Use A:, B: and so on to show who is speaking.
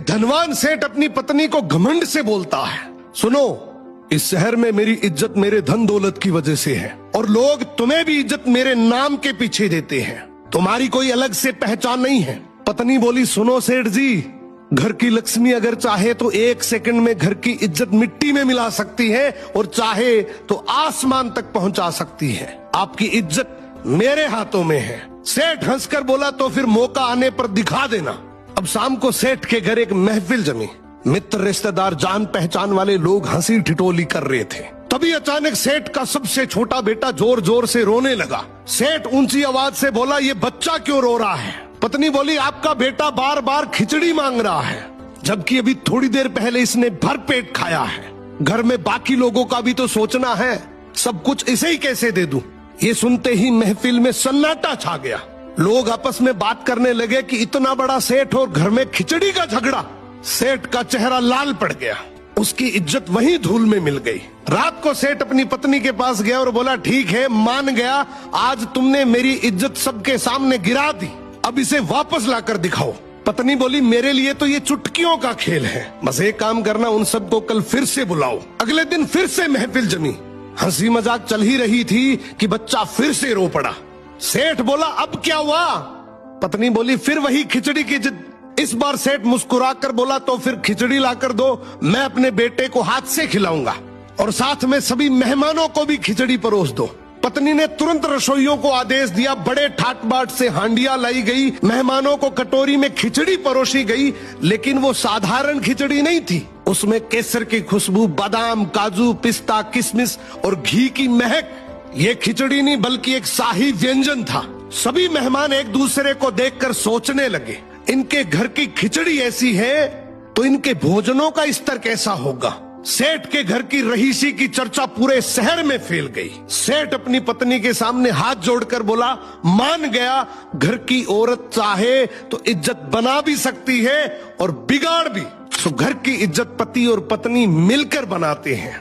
A: धनवान सेठ अपनी पत्नी को घमंड से बोलता है, सुनो, इस शहर में मेरी इज्जत मेरे धन दौलत की वजह से है और लोग तुम्हें भी इज्जत मेरे नाम के पीछे देते हैं, तुम्हारी कोई अलग से पहचान नहीं है। पत्नी बोली, सुनो सेठ जी, घर की लक्ष्मी अगर चाहे तो 1 सेकंड में घर की इज्जत मिट्टी में मिला सकती है और चाहे तो आसमान तक पहुंचा सकती है। आपकी इज्जत मेरे हाथों में है। सेठ हंसकर बोला, तो फिर मौका आने पर दिखा देना। अब शाम को सेठ के घर एक महफिल जमी। मित्र, रिश्तेदार, जान पहचान वाले लोग हंसी ठिठोली कर रहे थे। तभी अचानक सेठ का सबसे छोटा बेटा जोर जोर से रोने लगा। सेठ ऊंची आवाज से बोला, ये बच्चा क्यों रो रहा है? पत्नी बोली, आपका बेटा बार बार खिचड़ी मांग रहा है, जबकि अभी थोड़ी देर पहले इसने भर पेट खाया है। घर में बाकी लोगों का भी तो सोचना है, सब कुछ इसे ही कैसे दे दूं? ये सुनते ही महफिल में सन्नाटा छा गया। लोग आपस में बात करने लगे कि इतना बड़ा सेठ और घर में खिचड़ी का झगड़ा। सेठ का चेहरा लाल पड़ गया, उसकी इज्जत वहीं धूल में मिल गई। रात को सेठ अपनी पत्नी के पास गया और बोला, ठीक है, मान गया, आज तुमने मेरी इज्जत सबके सामने गिरा दी, अब इसे वापस लाकर दिखाओ। पत्नी बोली, मेरे लिए तो ये चुटकियों का खेल है, बस एक काम करना, उन सबको कल फिर से बुलाओ। अगले दिन फिर से महफिल जमी। हंसी मजाक चल ही रही थी कि बच्चा फिर से रो पड़ा। सेठ बोला, अब क्या हुआ? पत्नी बोली, फिर वही खिचड़ी की जिद। इस बार सेठ मुस्कुराकर बोला, तो फिर खिचड़ी लाकर दो, मैं अपने बेटे को हाथ से खिलाऊंगा और साथ में सभी मेहमानों को भी खिचड़ी परोस दो। पत्नी ने तुरंत रसोइयों को आदेश दिया, बड़े ठाट बाट से हांडियां लाई गई, मेहमानों को कटोरी में खिचड़ी परोसी गई। लेकिन वो साधारण खिचड़ी नहीं थी, उसमें केसर की खुशबू, बादाम, काजू, पिस्ता, किशमिश और घी की महक। ये खिचड़ी नहीं बल्कि एक शाही व्यंजन था। सभी मेहमान एक दूसरे को देखकर सोचने लगे, इनके घर की खिचड़ी ऐसी है तो इनके भोजनों का स्तर कैसा होगा। सेठ के घर की रहीसी की चर्चा पूरे शहर में फैल गई। सेठ अपनी पत्नी के सामने हाथ जोड़कर बोला, मान गया, घर की औरत चाहे तो इज्जत बना भी सकती है और बिगाड़ भी। तो घर की इज्जत पति और पत्नी मिलकर बनाते हैं।